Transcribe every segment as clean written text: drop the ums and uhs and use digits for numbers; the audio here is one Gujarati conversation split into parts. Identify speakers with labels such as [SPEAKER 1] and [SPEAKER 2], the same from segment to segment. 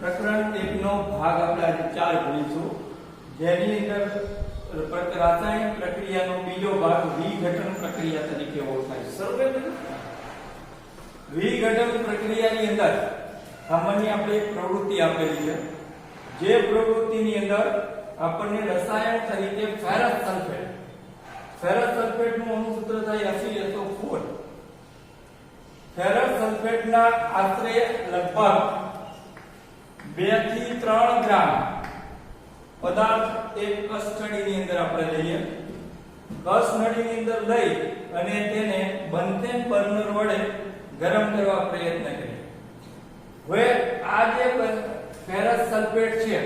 [SPEAKER 1] પ્રકરણ 1 નો ભાગ આપણે આજે 4 ભણીશું, જેની અંદર રાસાયણિક પ્રક્રિયાનો બીજો ભાગ વિઘટન પ્રક્રિયા તરીકે ઓળખાય છે. સર્વે વિઘટન પ્રક્રિયાની અંદર સામાન્ય આપણે એક પ્રવૃત્તિ આપેલી છે, જે પ્રવૃત્તિની અંદર આપણને રસાયણ તરીકે ફેરસ સલ્ફેટનું અણુસૂત્ર થાય FeSO4. ફેરસ સલ્ફેટના આશરે લગભગ 2 થી 3 ગ્રામ પદાર્થ એક કસનળીની અંદર આપણે લઈએ. કસનળીની અંદર લઈ અને તેને બન્તેન બર્નર વડે ગરમ કરવા પ્રયત્ન કરીએ. હવે આ જે ફેરસ સલ્ફેટ છે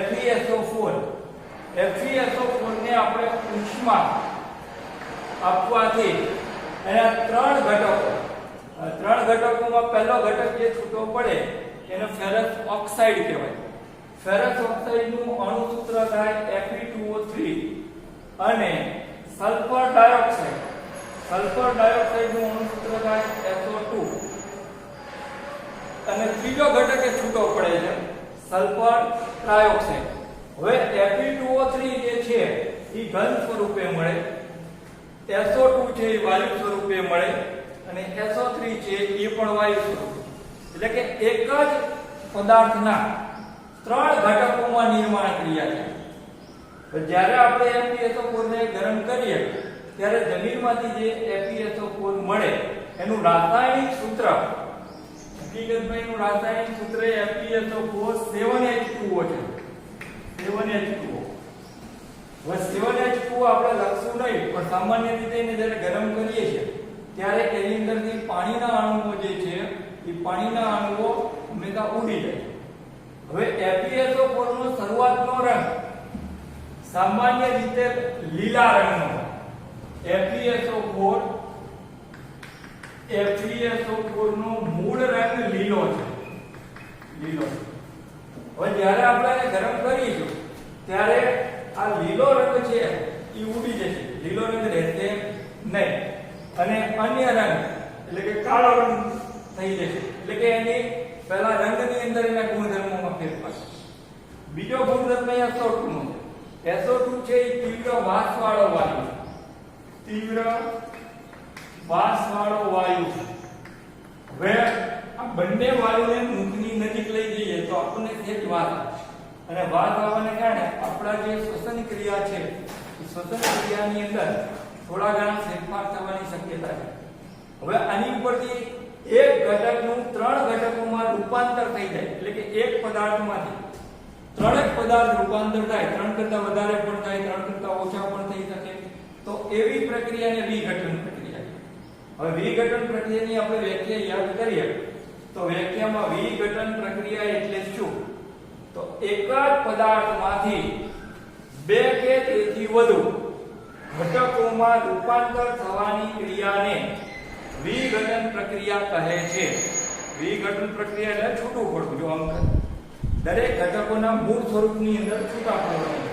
[SPEAKER 1] FeSO4 ને આપણે ઉષ્મા આપવાથી એના ત્રણ ઘટકોમાં પહેલો ઘટક જે છૂટો પડે એને ફેરસ ઓક્સાઇડ કહેવાય. ફેરસ ઓક્સાઇડનું અણુસૂત્ર થાય Fe2O3 અને સલ્ફર ડાયોક્સાઇડનું અણુસૂત્ર થાય SO2 અને ત્રીજો ઘટક એ છૂટો પડે છે સલ્ફર ટ્રાયોક્સાઇડ. હવે Fe2O3 જે છે એ ઘન સ્વરૂપે મળે, SO2 છે એ વાયુ સ્વરૂપે મળે અને SO3 છે એ પણ વાયુ સ્વરૂપે. એટલે કે એક જ પદાર્થના 3 ઘટકોમાં નિર્માણ ક્રિયા છે. તો જ્યારે આપણે FeSO4 ને ગરમ કરીએ ત્યારે જમીનમાંથી જે FeSO4 મળે એનું રાસાયણિક સૂત્ર હકીકતમાં એનું રાસાયણિક સૂત્ર FeSO4 7H2O છે. 7H2O. હવે 7H2O આપણે લખશું નહીં, પણ સામાન્ય રીતે એને જ્યારે ગરમ કરીએ છીએ ત્યારે એની અંદરથી પાણીના અણુઓ જે છે એ પાણીના અણુઓ હંમેશા ઉડી જાય. હવે FeSO4 નો શરૂઆતનો રંગ સામાન્ય રીતે લીલા રંગનો. FeSO4 નો મૂળ રંગ લીલો છે. હવે જ્યારે આપણે એને ગરમ કરીશું ત્યારે આ લીલો રંગ છે એ ઉડી જશે, લીલો રંગ રહેશે નહીં અને અન્ય રંગ એટલે કે કાળો રંગ થઈ જશે. એટલે કે એની પહેલા રંગની અંદર એના ગુણધર્મોમાં ફેરફાર. બીજો ગુણધર્મ SO2 નો છે. SO2 છે એ તીવ્ર વાસવાળો વાયુ છે. હવે આ બંને વાયુને મુખની નજીક લઈ જઈએ તો આપણને એક વાત અને વાત આવવાને કારણે આપણા જે શ્વસન ક્રિયા છે એ શ્વસન ક્રિયાની અંદર થોડા ઘણા ફેરફાર થવાની શક્યતા છે. હવે આની ઉપરથી એક ઘટકનું 3 ઘટકોમાં રૂપાંતર થઈ જાય, એટલે કે એક પદાર્થમાંથી 3 પદાર્થ રૂપાંતર થાય, 3 કરતા વધારે પણ થાય, 3 કરતા ઓછા પણ થઈ શકે. તો એવી પ્રક્રિયાને વિઘટન પ્રક્રિયા છે. હવે વિઘટન પ્રક્રિયાની આપણે વ્યાખ્યા યાદ કરીએ તો વ્યાખ્યામાં વિઘટન પ્રક્રિયા એટલે શું? તો એક જ પદાર્થમાંથી 2 કે તેથી વધુ ઘટકોમાં રૂપાંતર થવાની ક્રિયાને વિઘટન પ્રક્રિયા કહે છે. વિઘટન પ્રક્રિયા એટલે છૂટું પડવું. જો આમ દરેક ઘટકોના મૂળ સ્વરૂપની અંદર છૂટા પડવાનું.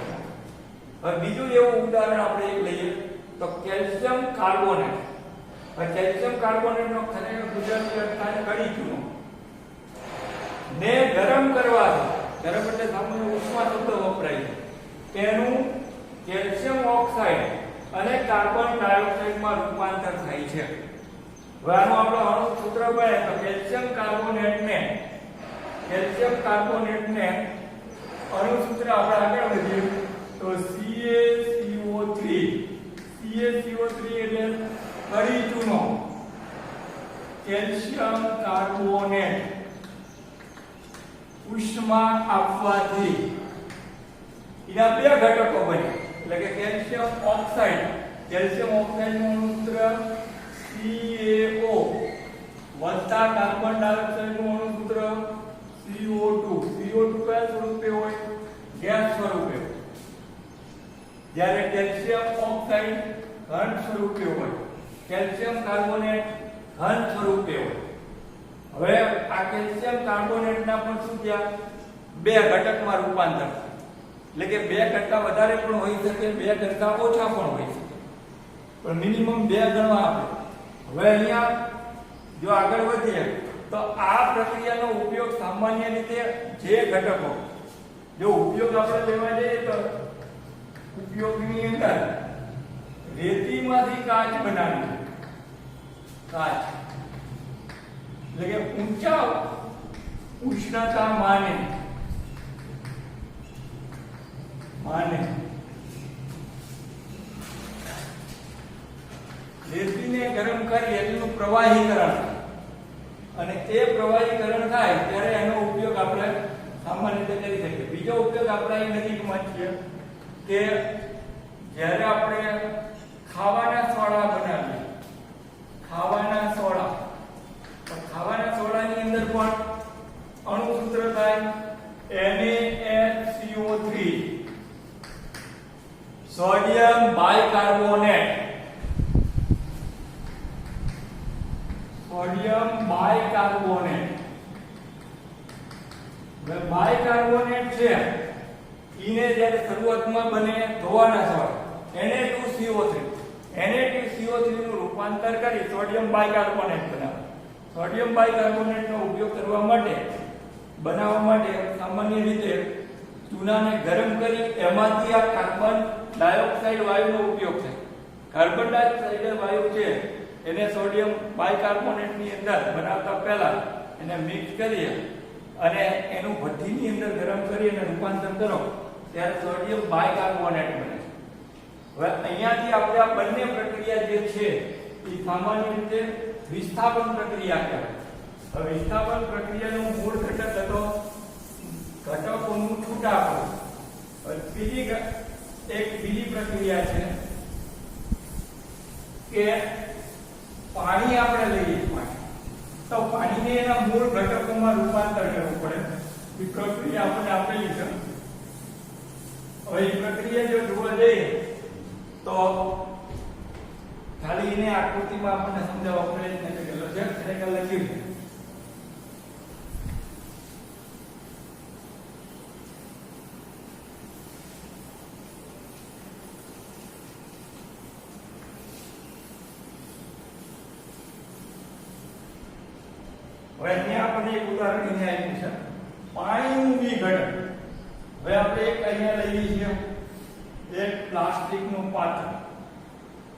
[SPEAKER 1] હવે બીજું એવું ઉદાહરણ આપણે એક લઈએ તો કેલ્શિયમ કાર્બોનેટ. કેલ્શિયમ કાર્બોનેટનો ખરેખર ગુજરાતી અર્થ થાય કડી ચૂનો ને ગરમ કરવાથી, ગરમ એટલે સામાન્ય ઉષ્મા શબ્દ વપરાય છે, એનું કેલ્શિયમ ઓક્સાઇડ અને કાર્બન ડાયોક્સાઇડમાં રૂપાંતર થાય છે. હવે આનો આપણો અણુસૂત્ર બને તો કેલ્શિયમ કાર્બોનેટને અણુસૂત્ર આપણે આગળ વધીએ તો CaCO3 એટલે કડી ચૂનો. કેલ્શિયમ કાર્બોનેટ ઉષ્મા આપવાથી એના 2 ઘટકો બને, એટલે કે કેલ્શિયમ ઓક્સાઇડ નું અણુસૂત્ર CaO વત્તા કાર્બન ડાયોક્સાઇડ નું અણુસૂત્ર CO2. CO2 કયા સ્વરૂપે હોય? ગેસ સ્વરૂપે. જ્યારે કેલ્શિયમ ઓક્સાઇડ ઘન સ્વરૂપે હોય, કેલ્શિયમ કાર્બોનેટ ઘન સ્વરૂપે હોય. હવે આ કેલ્શિયમ કાર્બોનેટના પણ શું થયા? 2 ઘટકમાં રૂપાંતર થાય. એટલે કે 2 કરતા વધારે પણ હોઈ શકે, 2 કરતા ઓછા પણ હોઈ શકે, પણ મિનિમમ 2 ગણવા આપે. હવે અહીંયા જો આગળ વધીએ તો આ પ્રક્રિયાનો ઉપયોગ સામાન્ય રીતે જે ઘટકો જો ઉપયોગ આપણે લેવા જઈએ તો ઉપયોગની અંદર રેતીમાંથી કાચ બનાવવી, કાચ એટલે કે ઊંચા ઉષ્ણતા માને રેતીને ગરમ કરી એનું પ્રવાહીકરણ, અને એ પ્રવાહીકરણ થાય ત્યારે એનો ઉપયોગ આપણે સામાન્ય રીતે કરી શકીએ. બીજો ઉપયોગ આપણે અહીં નજીકમાં છીએ કે જ્યારે આપણે ખાવાના સોડા બનાવીએ, ખાવાના સોડાની અંદર પણ અણુસૂત્ર થાય NaHCO3 સોડિયમ બાયકાર્બોનેટ, બાયકાર્બોનેટ છે ઈને જ્યારે શરૂઆતમાં બને ધોવાના સોડા Na2CO3 નું રૂપાંતર કરી સોડિયમ બાયકાર્બોનેટ બનાવે. સોડિયમ બાયકાર્બોનેટનો ઉપયોગ બનાવવા માટે સામાન્ય રીતે ચૂનાને ગરમ કરી એમાંથી આ કાર્બન ડાયોક્સાઇડ વાયુનો ઉપયોગ થાય. કાર્બન ડાયોક્સાઇડ વાયુ છે એને સોડિયમ બાયકાર્બોનેટની અંદર બનાવતા પહેલા એને મિક્સ કરીએ અને એનું ભઠ્ઠીની અંદર ગરમ કરી અને રૂપાંતર કરો ત્યારે સોડિયમ બાયકાર્બોનેટ બને. હવે અહીંયાથી આપણે આ બંને પ્રક્રિયા જે છે એ સામાન્ય રીતે વિસ્થાપન પ્રક્રિયા કહેવાય. હવે વિસ્થાપન પ્રક્રિયાનું મૂળ ઘટક હતો ઘટકોનું છૂટાપડું. બીજી પ્રક્રિયા છે કે પાણી આપણે લઈએ, તો પાણીને એના મૂળ ઘટકોમાં રૂપાંતર કરવું પડે. એ પ્રક્રિયા આપણે આપેલી છે. હવે એ પ્રક્રિયા જો જોવા જઈએ તો ખાલી એને આકૃતિમાં આપણને સમજાવવા પ્રયત્ન કરેલો છે. ખરેખર લખ્યું છે હવે અહીંયા આપણે એક ઉદાહરણ અહીંયા આપ્યું છે પાણીનું વિઘટન. હવે આપણે એક અહીંયા લઈએ છીએ એક પ્લાસ્ટિકનું પાત્ર.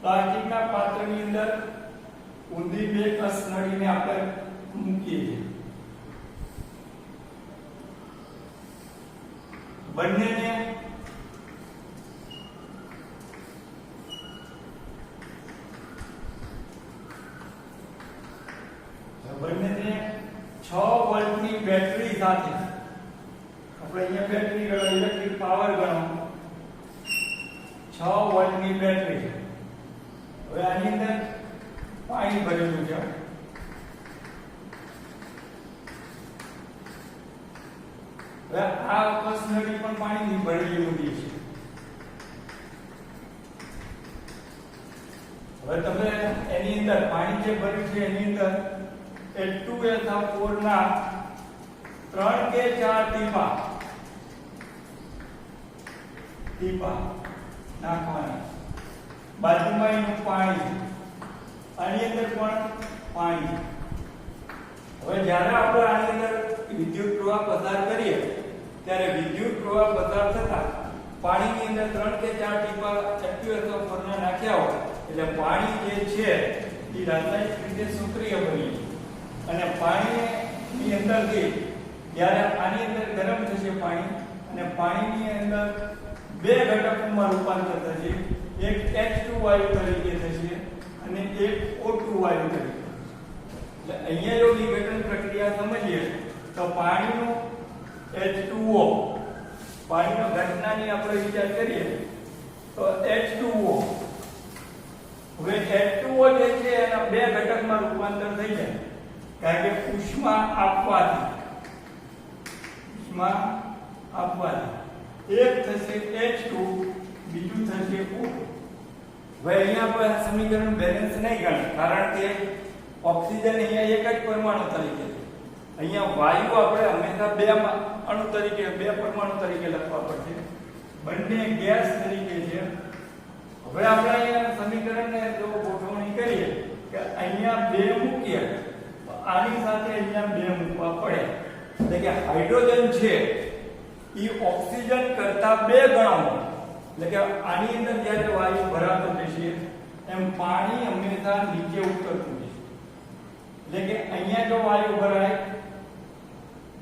[SPEAKER 1] પ્લાસ્ટિકના પાત્રની અંદર ઊંધી બે કસ નળીને આપણે મૂકીએ છીએ. બંનેને બંનેને 6 વોલ્ટની બેટરી સાથે આપણે અહીંયા બેટરી ગણો, ઇલેક્ટ્રિક પાવર ગણો, 6 વોલ્ટની બેટરી છે. હવે આની અંદર પાણી ભરેલું છે. હવે આ કસનળી પણ પાણીથી ભરેલી ઊંડી છે. હવે તમે એની અંદર પાણી જે ભર્યું છે એની અંદર H2SO4 ના 3 કે 4 ટીપા નાખવાના. બાજુમાં એનું પાણી, આની અંદર પણ પાણી. હવે જ્યારે આપણે આની અંદર વિદ્યુત પ્રવાહ પસાર કરીએ ત્યારે વિદ્યુત પ્રવાહ પસાર થતા પાણીની અંદર 3 કે 4 ટીપા H2SO4 ના નાખ્યા હોય એટલે પાણી જે છે એ રાસાયણિક રીતે સક્રિય બની અને પાણીની અંદરથી જ્યારે આની અંદર ગરમ થશે પાણી અને પાણીની અંદર બે ઘટકોમાં રૂપાંતર થશે. એક H2 વાયુ તરીકે થશે અને એક O2 વાયુ તરીકે. એટલે અહીંયા જો વિઘટન પ્રક્રિયા સમજીએ તો પાણીનું H2O, પાણીનો ઘટનાની આપણે વિચાર કરીએ તો H2O. હવે H2O જે છે એના બે ઘટકમાં રૂપાંતર થઈ જાય કારણ કે ઉષ્મા આપવાથી એક થશે H2, બીજું થશે O. હવે અહીંયા આપણે સમીકરણ બેલેન્સ નહીં ગણે કારણ કે ઓક્સિજન અહીંયા એક જ પરમાણુ તરીકે છે. અહીંયા વાયુ આપણે હંમેશા બે અણુ તરીકે, બે પરમાણુ તરીકે લખવા પડશે. બંને ગેસ તરીકે છે. હવે આપણે અહીંયા સમીકરણને જો ગોઠવણી કરીએ કે અહીંયા બે મૂકીએ તો આની સાથે અહીંયા બે મૂકવા પડે. એટલે કે હાઇડ્રોજન છે એ ઓક્સિજન કરતા 2 ગણો, એટલે કે આની અંદર જ્યારે વાયુ ભરાતો જશે એમ પાણી હંમેશા નીચે ઉતરતું જશે. એટલે કે અહીંયા જો વાયુ ભરાય,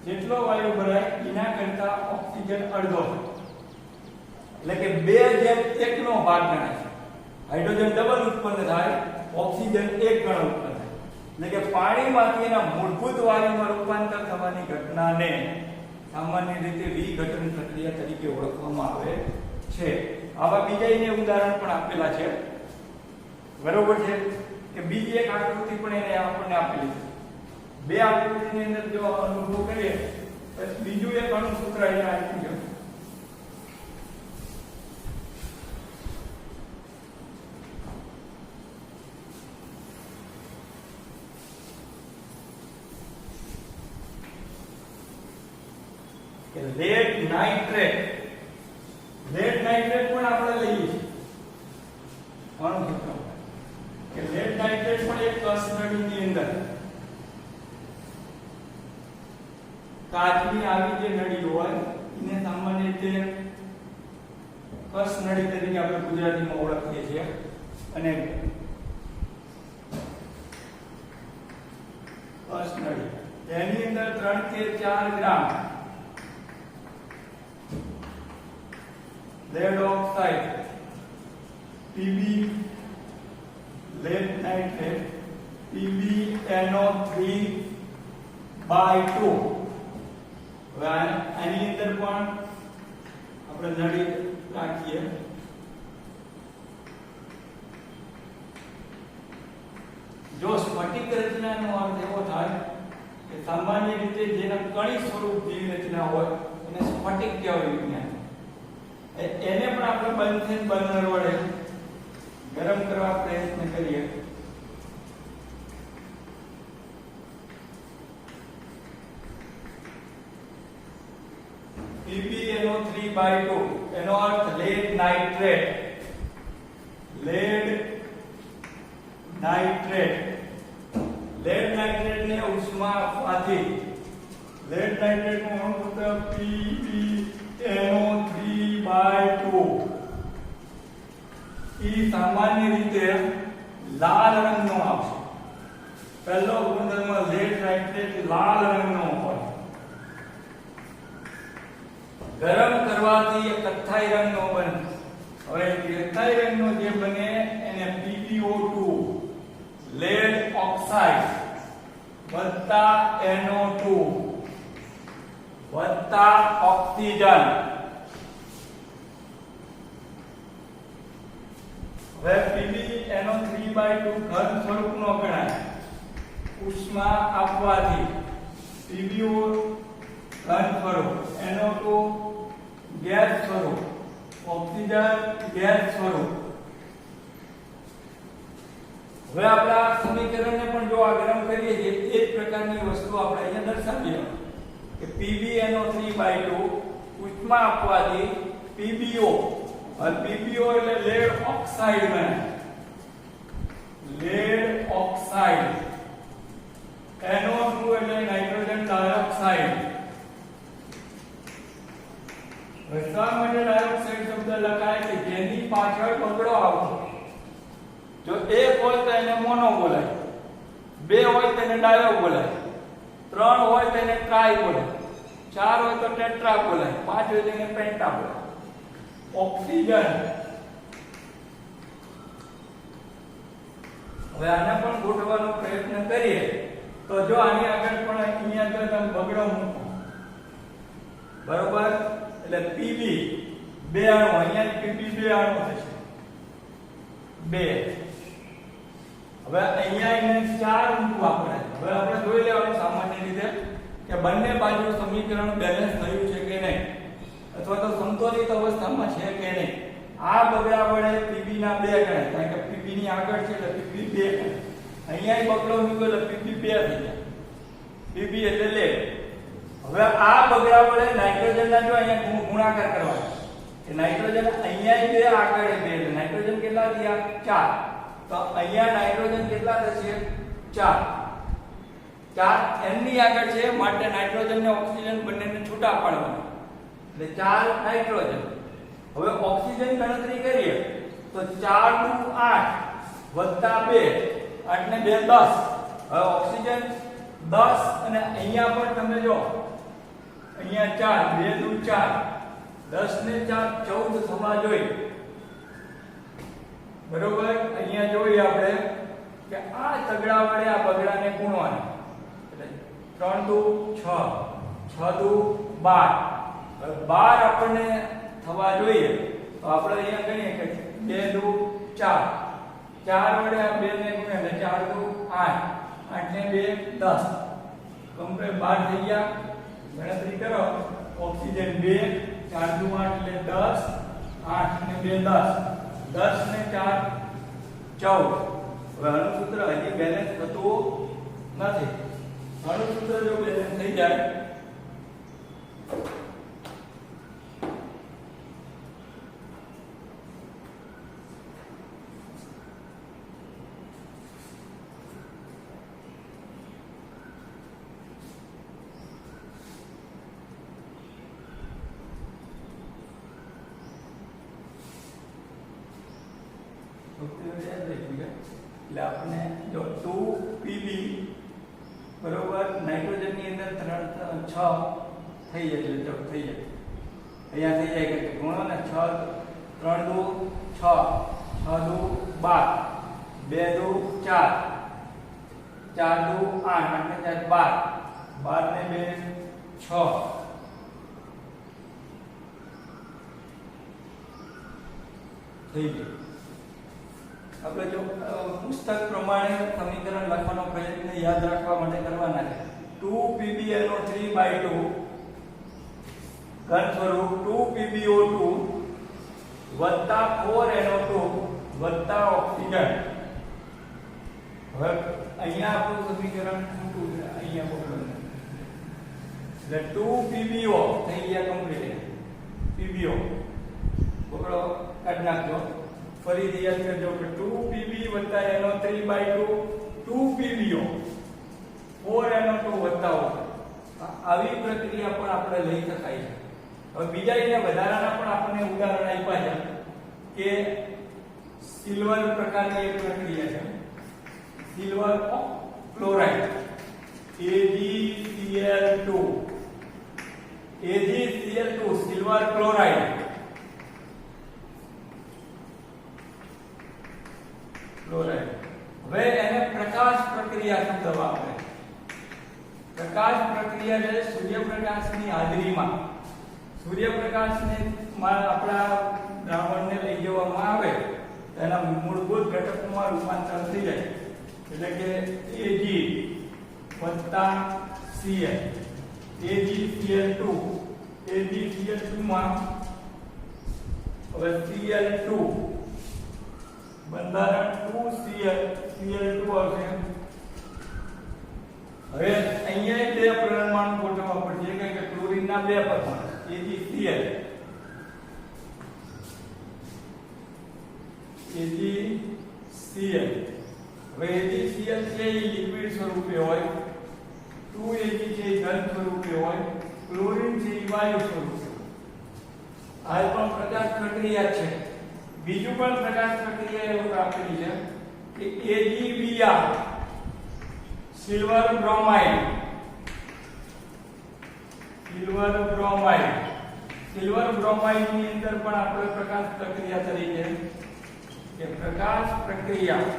[SPEAKER 1] જેટલો વાયુ ભરાય એના કરતા ઓક્સિજન અડધો, એટલે કે 2:1 નો ભાગ ગણાય છે. હાઇડ્રોજન ડબલ ઉત્પન્ન થાય, ઓક્સિજન 1 ગણો ઉત્પન્ન થાય. એટલે કે પાણીમાંથી એના મૂળભૂત વાયુમાં રૂપાંતર થવાની ઘટનાને સામાન્ય રીતે વિઘટન પ્રક્રિયા તરીકે ઓળખવામાં આવે છે. આવા બીજાને ઉદાહરણ પણ આપેલા છે, બરોબર છે. કે બીજી એક આકૃતિ પણ એને આપણને આપેલી છે. બે આકૃતિની અંદર જો અનુભવ કરીએ તો બીજું એક અણુસૂત્ર અહીંયા આપ્યું છે. Lead nitrate. લેડ નાઇટ્રેટ પણ આપણે લઈએ છીએ અણુસૂત્ર કે લેડ નાઇટ્રેટ પણ એક કસનળીની અંદર કાચની આવી જે નળી હોય એને સામાન્ય રીતે કસનળી તરીકે આપણે ગુજરાતીમાં ઓળખીએ છીએ. અને કસનળી એની અંદર 3 થી 4 ગ્રામ lead oxide Pb lead nitrate PbNO3/2. હવે આની અંદર પણ આપણે નળી રાખીએ. જો સ્ફટિક રચનાનો અર્થ એવો થાય કે સામાન્ય રીતે જેના કણી સ્વરૂપ જેવી રચના હોય એને સ્ફટિક કહેવાય વિજ્ઞાન. એને પણ આપણે બંધન બર્નર વડે ગરમ કરવા પ્રયત્ન કરીએ. PbNO3/2 એનો અર્થ લેડ નાઇટ્રેટ. લેડ નાઇટ્રેટ ને ઉષ્મા આપવાથી લેડ નાઇટ્રેટ નું અણુસૂત્ર PbNO3/2 ઈ સામાન્ય રીતે લાલ રંગનો આવશે. પહેલો ગુણધર્મ લેડ નાઇટ્રેટ લાલ રંગનો હોય. ગરમ કરવાથી એ કથ્થાઈ રંગનો બને. હવે કથ્થાઈ રંગનો જે બને એને PbO2 લેડ ઓક્સાઇડ વત્તા NO2 વત્તા ઓક્સિજન. હવે PbNO3/2 ઘન સ્વરૂપનો ગણાય. ઉષ્મા આપવાથી PbO ઘન સ્વરૂપ, NO2 ગેસ સ્વરૂપ, ઓક્સિજન ગેસ સ્વરૂપ. હવે આપણા સમીકરણને પણ જો આ ગરમ કરીએ છીએ એ જ પ્રકારની વસ્તુ આપણે અહીંયા દર્શાવીએ કે PbNO3/2 ઉષ્મા આપવાથી PbO, હવે PbO એટલે લેડ ઓક્સાઇડ બને. Lead oxide. NO2 એટલે નાઇટ્રોજન ડાયોક્સાઇડ. શા માટે ડાયોક્સાઇડ શબ્દ લખાય કે જેની પાછળ બગડો આવશે. જો એક હોય તો એને મોનો બોલાય, 2 હોય તો એને ડાયો બોલાય, 3 હોય તો એને ટ્રાય બોલાય, 4 હોય તો ટેટ્રા બોલાય, 5 હોય તો એને પેન્ટા બોલાય. ઓક્સિજન. હવે આને પણ ગોઠવવાનો પ્રયત્ન કરીએ તો જો આની આગળ પણ અહીંયા જો તમે બગડો મૂકો, બરોબર, એટલે Pb 2 અણુ, અહીંયા Pb 2 અણુ થશે 2. હવે અહીંયા એને 4 મૂકવા પડે. હવે આપણે જોઈ લેવાનું સામાન્ય રીતે કે બંને બાજુ સમીકરણ બેલેન્સ થયું છે કે નહીં, અથવા તો સંતુલિત અવસ્થામાં છે કે નહીં. આ બગડા વડે Pb ના 2 ગણાય, કારણ કે Pb ની આગળ છે એટલે Pb 2 ગણાય. અહીંયા બગડો મૂક્યો એટલે Pb 2 થઈ જાય. Pb એટલે લેડ. હવે આ બગડા વડે નાઇટ્રોજનના જો અહીંયા ગુણાકાર કરવાનો કે નાઇટ્રોજન અહીંયા 2 આગળ 2 એટલે નાઇટ્રોજન કેટલા થયા 4. તો અહીંયા નાઇટ્રોજન કેટલા થશે 4. 4 n ની આગળ છે માટે નાઇટ્રોજન ને ઓક્સિજન બંનેને છૂટા પાડવાના એટલે 4 નાઇટ્રોજન હવે ઓક્સિજન ગણતરી કરીએ તો 4 નું 8 વત્તા 2 8 ને 2 10 હવે ઓક્સિજન 10 અને અહીંયા પણ તમે જો અહીંયા 4 2 દુ 4 10 ને 4 14 થવા જોઈએ બરોબર અહીંયા જોઈએ આપણે કે આ તગડા વડે આ બગડાને ગુણવાના એટલે 3 દુ 6 6 દુ 12 હવે 12 આપણને થવા જોઈએ તો આપણે અહીંયા ગણીએ કે 2 દુ 4 4 વડે આ 2 ને ગુણ્યા એટલે 4 દુ 8 8 ને 2 10 કમ્પ્લીટ 12 થઈ ગયા ગણતરી કરો ઓક્સિજન 2 4 દુ 8 એટલે 10 8 ને 2 10 10 ને 4 14 હવે અણુસૂત્ર હજી બેલેન્સ થતું નથી અણુસૂત્ર જો બેલેન્સ થઈ જાય એટલે આપણે જો 2Pb બરોબર નાઇટ્રોજન ની અંદર 6 થઈ જાય એટલે જો થઈ જાય અહીંયા થઈ જાય કે ગુણો ને 6 3 દુ 6 6 દુ 12 2 દુ 4 4 દુ 8 8 ને 4 12 ને 2 6 થઈ ગયું આપણે જો પુસ્તક પ્રમાણે સમીકરણ લખવાનો પ્રયત્ન યાદ રાખવા માટે કરવાના છે 2PbNO3/2 ઘન સ્વરૂપ 2PbO2 વત્તા 4NO2 વત્તા ઓક્સિજન હવે અહીંયા આપણું સમીકરણ ખોટું છે અહીંયા બોલવાનું એટલે 2PbO થઈ ગયા કમ્પ્લીટ PbO પકડો કાઢી નાખજો ફરીથી યાદ કરજો કે 2Pb વત્તા NO3/2 2PbO 4NO2 વત્તા આવી પ્રક્રિયા પણ આપણે લઈ શકાય છે હવે બીજા અહીંયા વધારાના પણ આપણને ઉદાહરણ આપ્યા છે કે સિલ્વર પ્રકારની એક પ્રક્રિયા છે silver chloride AgCl2 silver chloride હવે એને પ્રકાશ પ્રક્રિયા શબ્દ વાપરે પ્રકાશ પ્રક્રિયા એટલે સૂર્યપ્રકાશની હાજરીમાં સૂર્યપ્રકાશને આપણા દ્રાવણને લઈ જવામાં આવે તેના મૂળભૂત ઘટકોમાં રૂપાંતર થઈ જાય એટલે કે Ag વત્તા Cl AgCl2 માં હવે Cl2 બંધારણ 2Cl2 આવશે હવે અહીંયા બે પરમાણુ ગોઠવવા પડશે કારણ કે ક્લોરીન ના બે પરમાણુ AgCl હવે AgCl છે એ લિક્વિડ સ્વરૂપે હોય 2Ag છે એ ઘન સ્વરૂપે હોય ક્લોરીન છે એ વાયુ સ્વરૂપે આ પણ પ્રકાશ પ્રક્રિયા છે બીજું પણ પ્રકાશ પ્રક્રિયા એવું આપેલી છે કે AgBr silver bromide silver bromide ની અંદર પણ આપણે પ્રકાશ પ્રક્રિયા તરીકે કે પ્રકાશ પ્રક્રિયા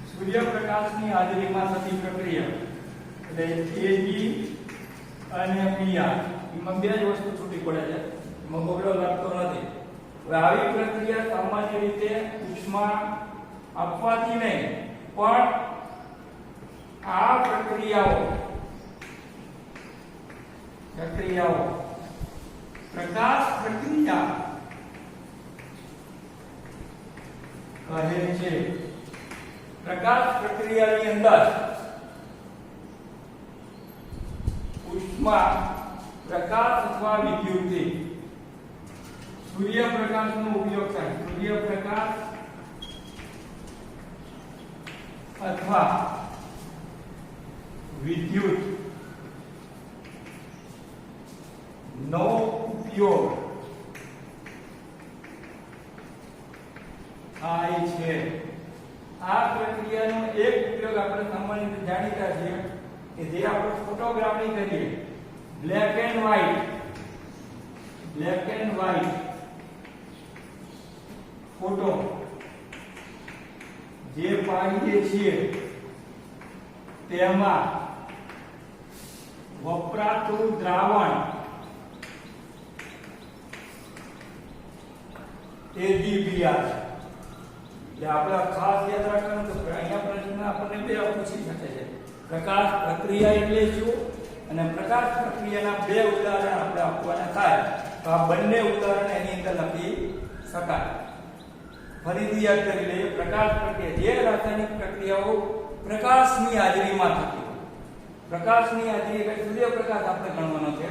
[SPEAKER 1] સૂર્યપ્રકાશની હાજરીમાં થતી પ્રક્રિયા એટલે Ag અને Br એમાં બે જ વસ્તુ છૂટી પડે છે એમાં બગડો લાગતો નથી હવે આવી પ્રક્રિયા સામાન્ય રીતે ઉષ્મા આપવાથી નહીં પણ આ પ્રક્રિયાઓ પ્રકાશ પ્રક્રિયા કહે છે પ્રકાશ પ્રક્રિયાની અંદર ઉષ્મા પ્રકાશ અથવા વિદ્યુતથી સૂર્યપ્રકાશનો ઉપયોગ થાય સૂર્યપ્રકાશ અથવા વિદ્યુત નો ઉપયોગ થાય છે. આ પ્રક્રિયાનો એક ઉપયોગ આપણે સામાન્ય રીતે જાણીતા છીએ કે જે આપણે ફોટોગ્રાફી કરીએ, બ્લેક એન્ડ વ્હાઇટ ફોટો જે પાડીએ છીએ તેમાં વપરાતું દ્રાવણ AgBr છે. એટલે આપણે ખાસ યાદ રાખવાનું કે અહીંયા પ્રશ્ન આપણને બે પૂછી શકે છે. પ્રકાશ પ્રક્રિયા એટલે શું અને પ્રકાશ પ્રક્રિયાના બે ઉદાહરણ આપણે આપવાના થાય તો આ બંને ઉદાહરણ એની અંદર લખી શકાય. ફરીથી યાદ કરી લઈએ. પ્રકાશ પ્રક્રિયા જે રાસાયણિક પ્રક્રિયાઓ પ્રકાશની હાજરીમાં થતી હોય, પ્રકાશની હાજરી એટલે સૂર્યપ્રકાશ આપણે ગણવાનો છે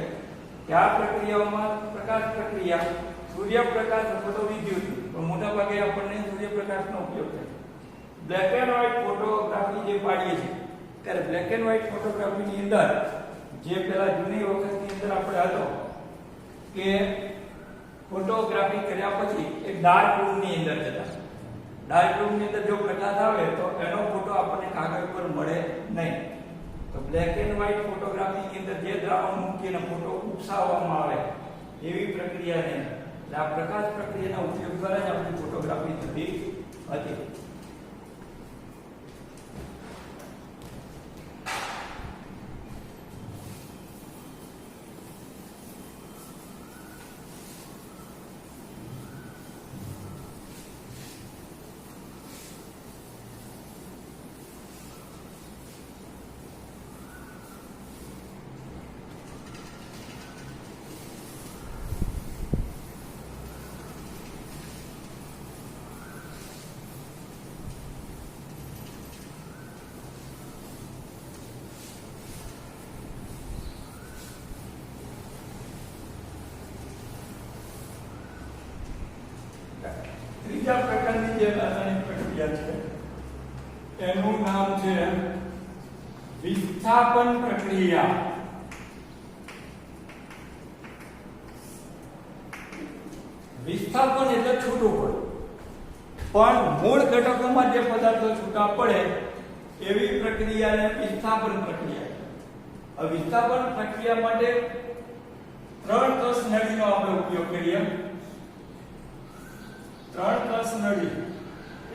[SPEAKER 1] કે આ પ્રક્રિયાઓમાં પ્રકાશ પ્રક્રિયા સૂર્યપ્રકાશ અથવા તો વિદ્યુત, પણ મોટા ભાગે આપણને સૂર્યપ્રકાશનો ઉપયોગ થાય. બ્લેક એન્ડ વ્હાઇટ ફોટોગ્રાફી જે પાડીએ છીએ ત્યારે બ્લેક એન્ડ વ્હાઇટ ફોટોગ્રાફીની અંદર જે પેલા જૂની વખતની અંદર આપણે હતો કે ફોટોગ્રાફી કર્યા પછી એક ડાર્ક રૂમની અંદર જતા. ડાર્ક રૂમની અંદર જો પ્રકાશ આવે તો એનો ફોટો આપણને કાગળ પર મળે નહીં. તો બ્લેક એન્ડ વ્હાઇટ ફોટોગ્રાફીની અંદર જે દ્રાવણ મૂકીને ફોટો ઉપસાવવામાં આવે એવી પ્રક્રિયાને આ પ્રકાશ પ્રક્રિયાના ઉપયોગ દ્વારા જ આપણી ફોટોગ્રાફી થતી હતી. ત્રીજા પ્રકારની જે રાસાયણિક પ્રક્રિયા છે એનું નામ છે વિસ્થાપન પ્રક્રિયા. વિસ્થાપન એટલે છૂટું પડે, પણ મૂળ ઘટકોમાં જે પદાર્થો છૂટા પડે એવી પ્રક્રિયાને વિસ્થાપન પ્રક્રિયા. આ વિસ્થાપન પ્રક્રિયા માટે 3 કસ નળીનો આપણે ઉપયોગ કરીએ. 3 કસ નળી,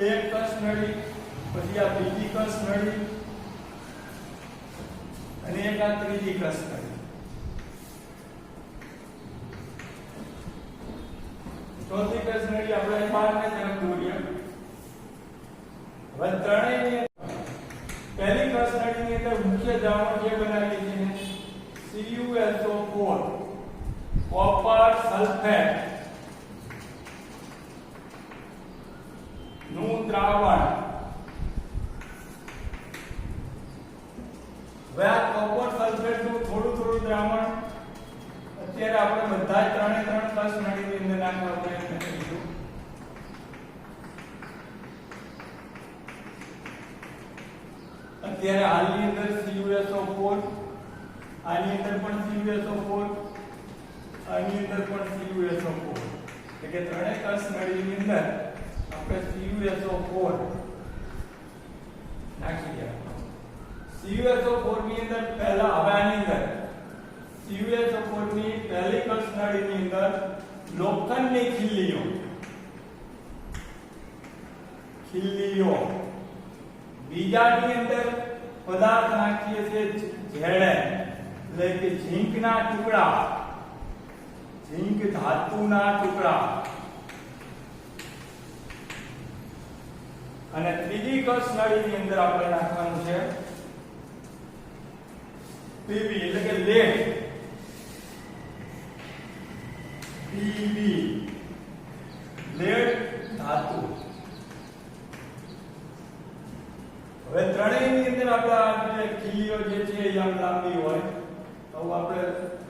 [SPEAKER 1] એક કસ નળી, પછી આ બીજી કસ નળી અને એક આ ત્રીજી કસ નળી. ચોથી કસ નળી આપણે બહારને તરફ દોરીએ. હવે ત્રણેયની પહેલી કસ નળીની અંદર મુખ્ય દ્રાવણ જે બનાવીએ છીએ CuSO4 કોપર સલ્ફેટ નું દ્રાવણ. હવે આ કોપર સલ્ફેટ નું થોડું દ્રાવણ અત્યારે આપણે બધા જ ત્રણે કસ નળીની અંદર નાખવા પ્રયત્ન કરીશું. અત્યારે હાલની અંદર CuSO4, આની અંદર પણ CuSO4, આની અંદર પણ CuSO4, એટલે કે ત્રણે કસ નળીની અંદર આપણે CuSO4 નાખી દઈએ. CuSO4 ની અંદર પહેલા હવે આની અંદર CuSO4 ની પહેલી કસ નળીની અંદર લોખંડની ખીલ્લીઓ, બીજાની અંદર પદાર્થ નાખીએ છીએ ઝેડ, એટલે કે ઝીંકના ટુકડા, ઝીંક ધાતુના ટુકડા. અને ત્રીજી કસ નળીની અંદર આપણે નાખવાનું છે Pb, એટલે કે લેડ, Pb, લેડ ધાતુ. હવે ત્રણેયની અંદર આપણે ખીલીઓ જે છે એ આમ લાંબી હોય તો આપણે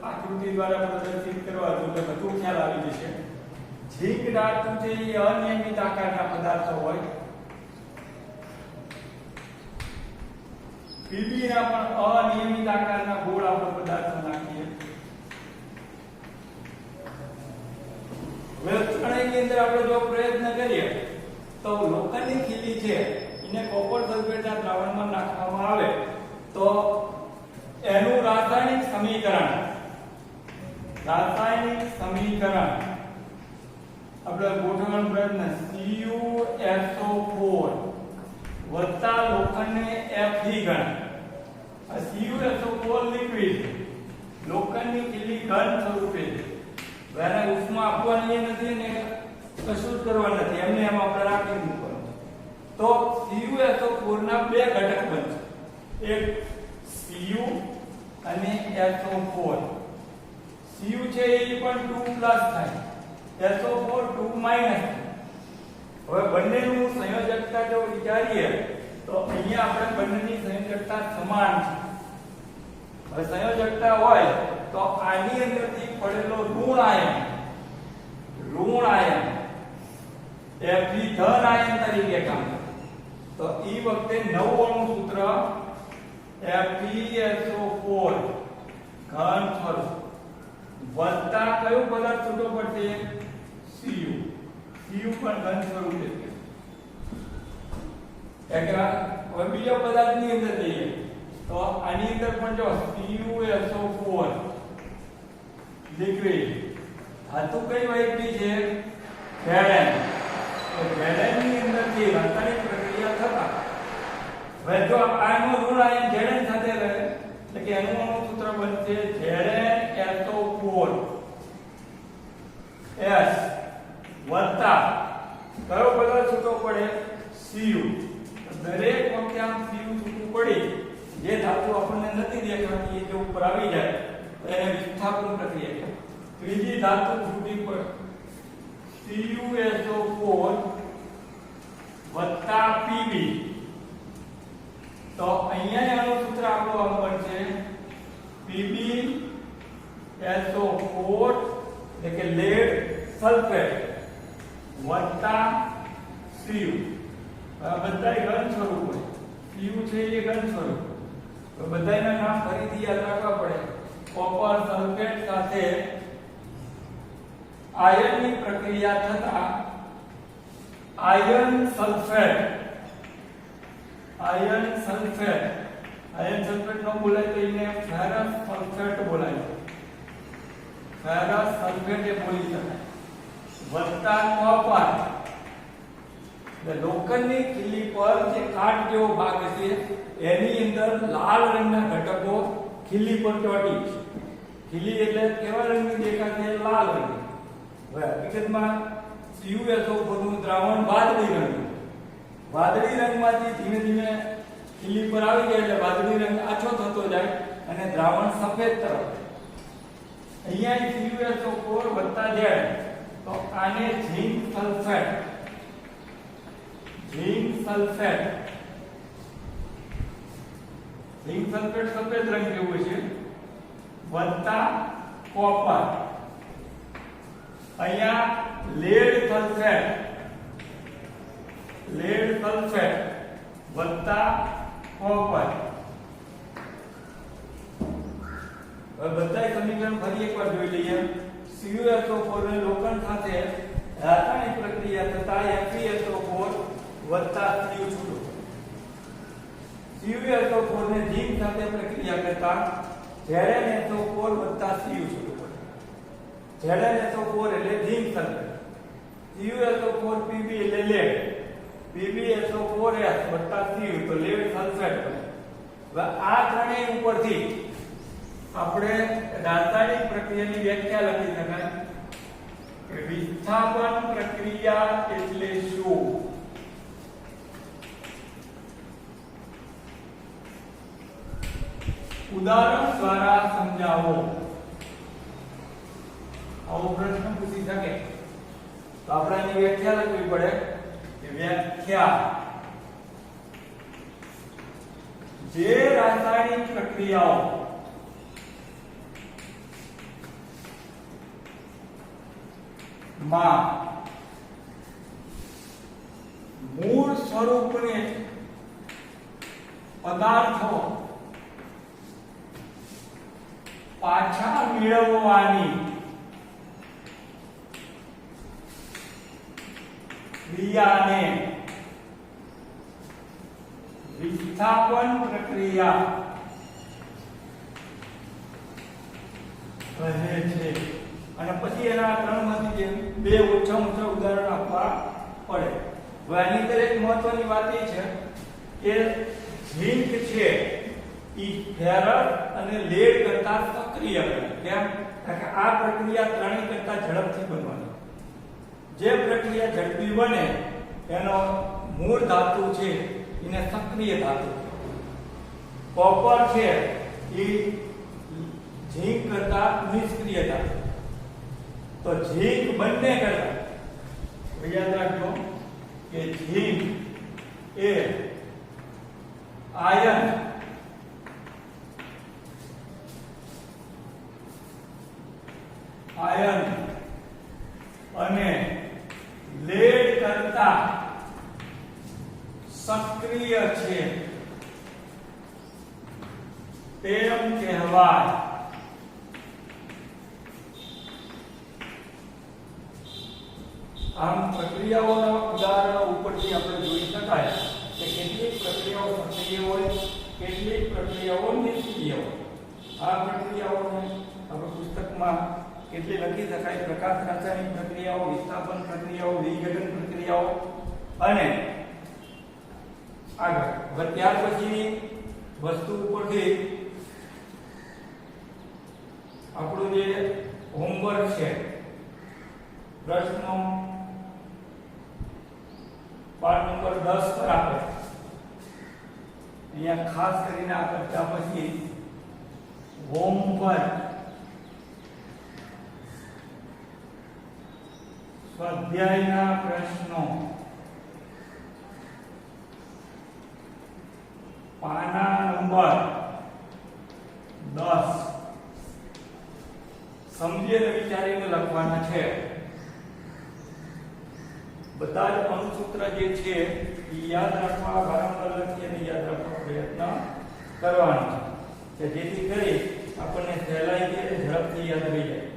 [SPEAKER 1] આકૃતિ દ્વારા પ્રદર્શિત કરવા તો બધું ખ્યાલ આવી જશે. ઝીંક ધાતુ છે એ અનિયમિત આકારના પદાર્થો હોય. પીબી ના પણ અનિયમિત આકારના ગોળ આપણે પદાર્થ નાખીએ. હવે ત્રણેયની અંદર આપણે જો પ્રયત્ન કરીએ તો લોખંડની ખીલી છે એને કોપર સલ્ફેટના દ્રાવણમાં નાખવામાં આવે તો એનું રાસાયણિક સમીકરણ આપણે ગોઠવવાનો પ્રયત્ન CuSO4 વત્તા લોખંડને Fe ઘન. આ CuSO4 લિક્વિડ લોખંડની ખીલી ઘન સ્વરૂપે છે. એને ઉષ્મા આપવાની નથી ને કશું જ કરવાનું નથી, એમને એમ આપણે રાખી મૂકવાનું. તો CuSO4 ના બે ઘટક બનશે, એક Cu અને SO4. Cu છે એ પણ 2 પ્લસ થાય, SO4 2 માઈનસ. હવે બંનેનું સંયોજકતા જો વિચારીએ તો અહીંયા આપણે બંનેની સંયોજકતા સમાન છે. હવે સંયોજકતા હોય તો આની અંદરથી પડેલો ઋણ આયન Fe ધન આયન તરીકે કામ કરે. તો એ વખતે નવું અણુ સૂત્ર FeSO4 ઘન સ્વરૂપ વત્તા કયો પદાર્થ છૂટો પડશે? Cu પણ ઘન સ્વરૂપે છે. હવે બીજા પદાર્થની અંદર જઈએ તો આની અંદર પણ જો CuSO4 લિક્વિડ ધાતુ કઈ વહેતી છે? Zn. તો Zn ની અંદર જે રાસાયણિક પ્રક્રિયા થતા હવે જો આનું ઋણ આયન Zn સાથે રહે એટલે કે એનું અણુ સૂત્ર બનશે ZnSO4 S વત્તા કયો પદાર્થ છૂટો પડે? Cu. દરેક વખતે આમ Cu છૂટું પડી જે ધાતુ આપણને નથી દેખાતી એ જો ઉપર આવી જાય તો એને વિસ્થાપન પ્રક્રિયા. ત્રીજી ધાતુ છૂટી પડે CuSO4 વત્તા Pb. તો અહીંયા એનું સૂત્ર આપણું આમ બનશે PbSO4 એટલે કે લેડ સલ્ફેટ વત્તા Cu. બધાય ઘન સ્વરૂપ હોય. Cu છે એ ઘન સ્વરૂપ. તો બધાયના નામ ફરીથી યાદ રાખવા પડે. કોપર સલ્ફેટ સાથે આયનની પ્રક્રિયા થતા આયન સલ્ફેટ નો બોલાય તો એને ફેરસ સલ્ફેટ બોલાય. ફેરસ સલ્ફેટ એ બોલી શકાય. વત્તા કોપર. લોખંડની ખીલી પર જે કાટ જેવો ભાગ છે એની અંદર લાલ રંગના ઘટકો ખીલી પર ચોટી છે. ખીલી એટલે કેવા રંગની દેખાશે? લાલ રંગની. હવે હકીકતમાં CuSO4 નું દ્રાવણ વાદળી રંગમાંથી ધીમે ધીમે ખીલી પર આવી જાય એટલે વાદળી રંગ આછો થતો જાય અને દ્રાવણ સફેદ તરફ. અહીંયા CuSO4 વત્તા Z તો આને ઝીંક સલ્ફેટ સફેદ રંગ જેવું છે વત્તા કોપર. અહીંયા લેડ સલ્ફેટ વત્તા કોપર. હવે બધા સમીકરણ ફરી એકવાર જોઈ લઈએ. CuSO4 ને લોખંડ સાથે રાસાયણિક પ્રક્રિયા થતા FeSO4 વત્તા Cu છૂટો. CuSO4 ને ઝીંક સાથે પ્રક્રિયા કરતા ZnSO4 વત્તા Cu છૂટો પડે. ZnSO4 એટલે ઝીંક સલ્ફેટ. CuSO4 Pb એટલે લેડ. PbSO4S વત્તા Cu તો લેડ સલ્ફેટ બને. હવે આ ત્રણેય ઉપરથી આપણે રાસાયણિક પ્રક્રિયાની વ્યાખ્યા લખી શકાય કે વિસ્થાપન પ્રક્રિયા એટલે શું? ઉદાહરણ દ્વારા સમજાવો. આવો પ્રશ્ન પૂછી શકે તો આપણે એની વ્યાખ્યા લખવી પડે કે વ્યાખ્યા જે રાસાયણિક પ્રક્રિયાઓ માં મૂળ સ્વરૂપને પદાર્થો પાછા મેળવવાની ક્રિયાને વિસ્થાપન પ્રક્રિયા કહે છે. અને પછી એના ત્રણમાંથી બે ઓછામાં ઓછા ઉદાહરણ આપવા પડે. હવે આની અંદર એક મહત્વની વાત એ છે કે ઝીંક છે ઈ ફેરસ અને લેડ કરતા સક્રિય બને. કેમ? કારણ કે આ પ્રક્રિયા ત્રણેય કરતા ઝડપથી બનવાની. જે પ્રક્રિયા ઝડપી બને એનો મૂળ ધાતુ છે એને સક્રિય ધાતુ. કોપર છે એ ઝીંક કરતા નિષ્ક્રિય ધાતુ. તો ઝીંક બંને કરતા યાદ રાખજો કે ઝીંક એ આયન અને લેડ કરતા સક્રિય છે તેમ કહેવાય. આમ પ્રક્રિયાઓના ઉદાહરણો ઉપરથી આપણે જોઈ શકાય કે કેટલીક પ્રક્રિયાઓ સક્રિય હોય, કેટલીક પ્રક્રિયાઓ નિષ્ક્રિય હોય. આ પ્રક્રિયાઓને આપણે પુસ્તકમાં કેટલી લખી શકાય: પ્રકાશ રાસાયણિક પ્રક્રિયાઓ, વિસ્થાપન પ્રક્રિયાઓ, વિઘટન પ્રક્રિયાઓ અને આગળ. હવે ત્યાર પછીની વસ્તુ ઉપરથી આપણું જે હોમવર્ક છે, પ્રશ્નો પાઠ નંબર 10 પર આપણે અહીંયા ખાસ કરીને આ કરતા પછી હોમવર્ક સ્વાધ્યાયના પ્રશ્નો પાના નંબર 10 સમજીને વિચારીને લખવાના છે. બધા જ અણુસૂત્ર જે છે એ યાદ રાખવા, વારંવાર લખી અને યાદ રાખવા પ્રયત્ન કરવાનો છે જેથી કરી આપણને સહેલાઈથી ઝડપથી યાદ રહી જાય.